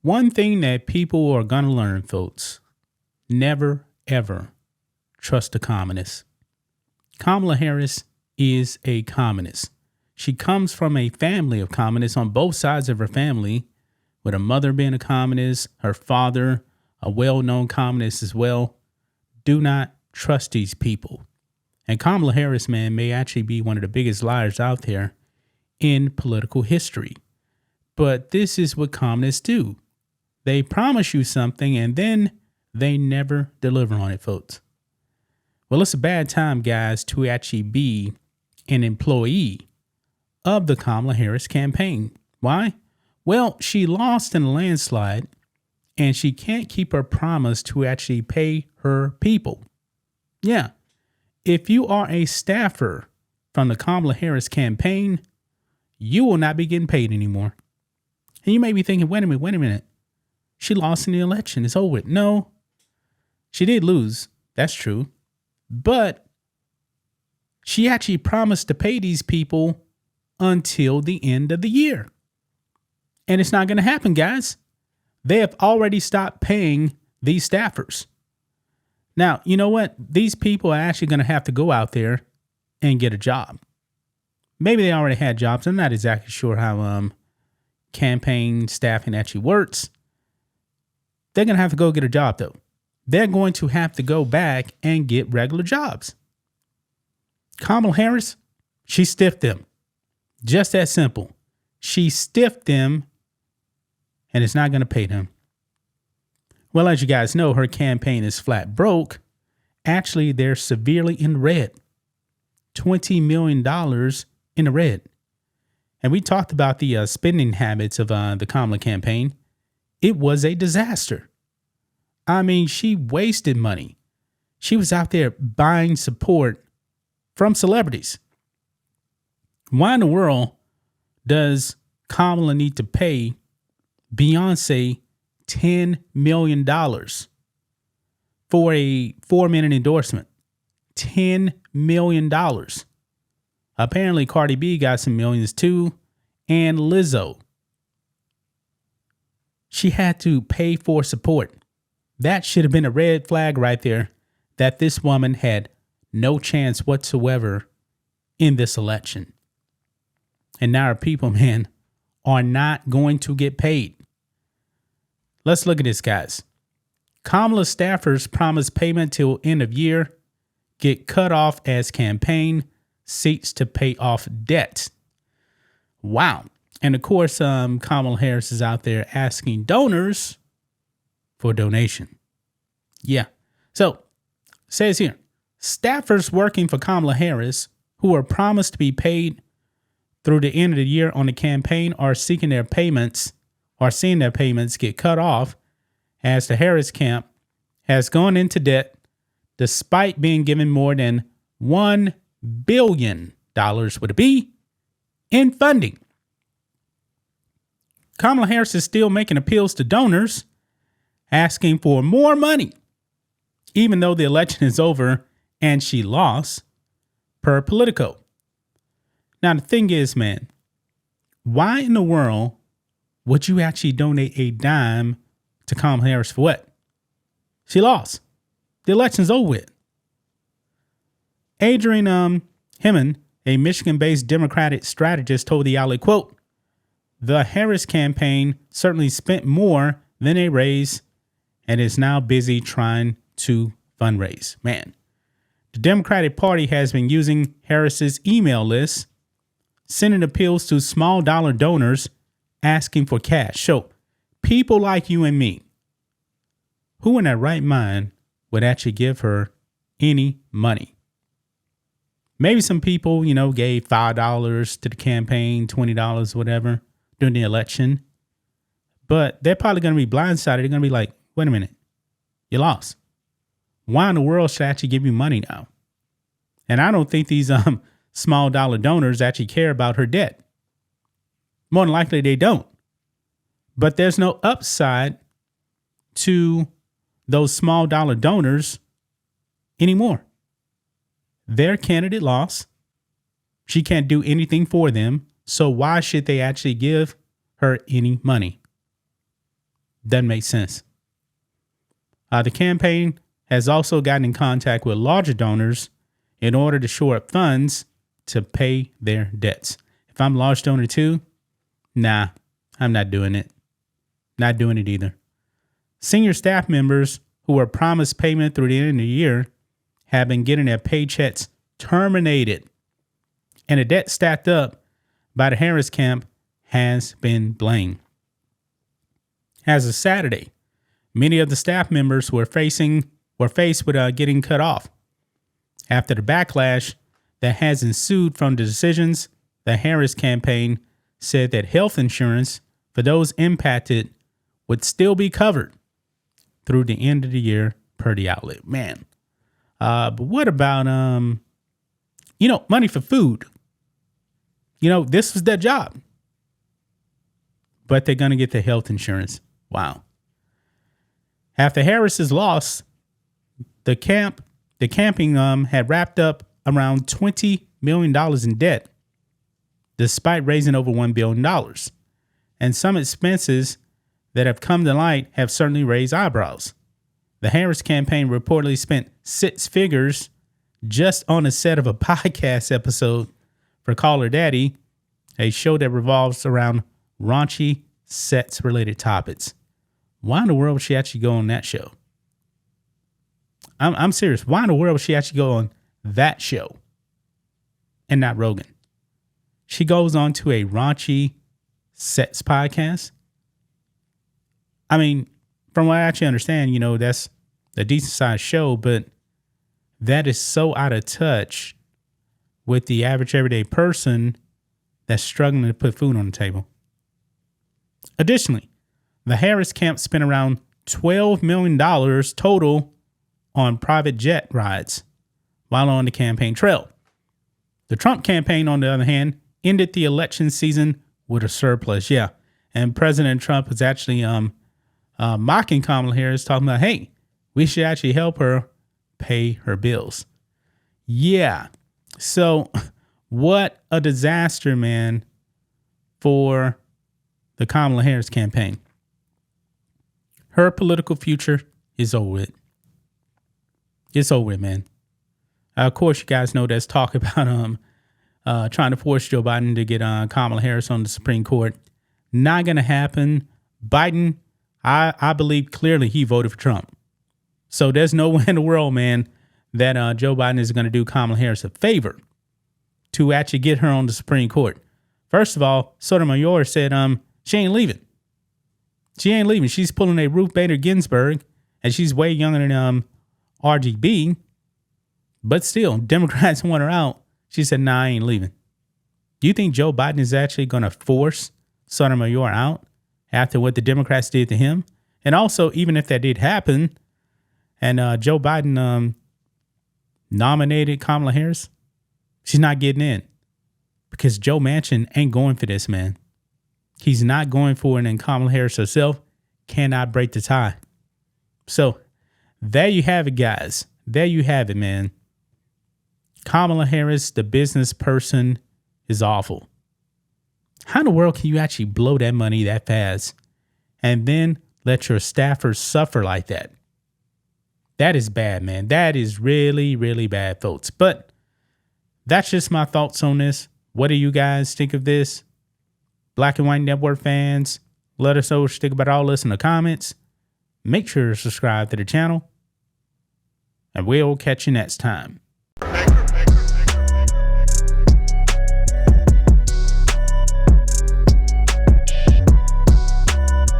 One thing that people are going to learn, folks, never, ever trust a communist. Kamala Harris is a communist. She comes from a family of communists on both sides of her family, with her mother being a communist, her father, a well-known communist as well. Do not trust these people. And Kamala Harris, man, may actually be one of the biggest liars out there in political history. But this is what communists do. They promise you something and then they never deliver on it, folks. Well, it's a bad time, guys, to actually be an employee of the Kamala Harris campaign. Why? Well, she lost in a landslide and she can't keep her promise to actually pay her people. Yeah. If you are a staffer from the Kamala Harris campaign, you will not be getting paid anymore. And you may be thinking, wait a minute. She lost in the election. It's over. No, she did lose. That's true. But she actually promised to pay these people until the end of the year. And it's not going to happen, guys. They have already stopped paying these staffers. Now, you know what? These people are actually going to have to go out there and get a job. Maybe they already had jobs. I'm not exactly sure how campaign staffing actually works. They're going to have to go get a job, though. They're going to have to go back and get regular jobs. Kamala Harris, she stiffed them. Just that simple. She stiffed them and it's not going to pay them. Well, as you guys know, her campaign is flat broke. Actually, they're severely in the red. $20 million in the red. And we talked about the spending habits of the Kamala campaign. It was a disaster. I mean, she wasted money. She was out there buying support from celebrities. Why in the world does Kamala need to pay Beyonce $10 million for a 4-minute endorsement? $10 million. Apparently, Cardi B got some millions too, and Lizzo. She had to pay for support. That should have been a red flag right there that this woman had no chance whatsoever in this election. And now our people, man, are not going to get paid. Let's look at this, guys. Kamala staffers promise payment till end of year, get cut off as campaign seeks to pay off debt. Wow. And of course, Kamala Harris is out there asking donors for donation. Yeah. So, it says here, staffers working for Kamala Harris who are promised to be paid through the end of the year on the campaign are seeking their payments or seeing their payments get cut off as the Harris camp has gone into debt despite being given more than $1 billion with a B in funding. Kamala Harris is still making appeals to donors, asking for more money, even though the election is over and she lost, per Politico. Now, the thing is, man, why in the world would you actually donate a dime to Kamala Harris for what? She lost. The election's over with. Adrian Hemmon, a Michigan-based Democratic strategist, told the outlet, quote, "The Harris campaign certainly spent more than they raised and is now busy trying to fundraise." Man, the Democratic Party has been using Harris's email list, sending appeals to small dollar donors asking for cash. So people like you and me, who in their right mind would actually give her any money? Maybe some people, gave $5 to the campaign, $20, whatever, during the election. But they're probably going to be blindsided. They're going to be like, wait a minute, you lost. Why in the world should I actually give you money now? And I don't think these small dollar donors actually care about her debt. More than likely they don't. But there's no upside to those small dollar donors anymore. Their candidate lost. She can't do anything for them. So why should they actually give her any money? Doesn't make sense. The campaign has also gotten in contact with larger donors in order to shore up funds to pay their debts. If I'm a large donor too, nah, I'm not doing it. Not doing it either. Senior staff members who were promised payment through the end of the year have been getting their paychecks terminated. And the debt stacked up by the Harris camp has been blamed. As of Saturday, many of the staff members were faced with getting cut off. After the backlash that has ensued from the decisions, the Harris campaign said that health insurance for those impacted would still be covered through the end of the year per the outlet. Man. But what about, money for food? This was their job. But they're going to get the health insurance. Wow. After Harris's loss, the camping had wrapped up around $20 million in debt, despite raising over $1 billion. And some expenses that have come to light have certainly raised eyebrows. The Harris campaign reportedly spent six figures just on a set of a podcast episode for Call Her Daddy, a show that revolves around raunchy sex-related topics. Why in the world would she actually go on that show? I'm serious. Why in the world would she actually go on that show and not Rogan? She goes on to a raunchy sex podcast. I mean, from what I actually understand, that's a decent sized show, but that is so out of touch with the average everyday person that's struggling to put food on the table. Additionally, the Harris camp spent around $12 million total on private jet rides while on the campaign trail. The Trump campaign, on the other hand, ended the election season with a surplus. Yeah. And President Trump was actually mocking Kamala Harris, talking about, hey, we should actually help her pay her bills. Yeah. So what a disaster, man, for the Kamala Harris campaign. Her political future is over with. It's over with, man. Of course, you guys know there's talk about trying to force Joe Biden to get Kamala Harris on the Supreme Court. Not going to happen. Biden, I believe clearly he voted for Trump. So there's no way in the world, man, that Joe Biden is going to do Kamala Harris a favor to actually get her on the Supreme Court. First of all, Sotomayor said she ain't leaving. She ain't leaving. She's pulling a Ruth Bader Ginsburg, and she's way younger than RGB. But still, Democrats want her out. She said, nah, I ain't leaving. Do you think Joe Biden is actually going to force Sotomayor out after what the Democrats did to him? And also, even if that did happen, and Joe Biden nominated Kamala Harris, she's not getting in. Because Joe Manchin ain't going for this, man. He's not going for it, and Kamala Harris herself cannot break the tie. So, there you have it, guys. There you have it, man. Kamala Harris, the business person, is awful. How in the world can you actually blow that money that fast and then let your staffers suffer like that? That is bad, man. That is really, really bad, folks. But that's just my thoughts on this. What do you guys think of this? Black and White Network fans, let us know what you think about all this in the comments. Make sure to subscribe to the channel. And we'll catch you next time.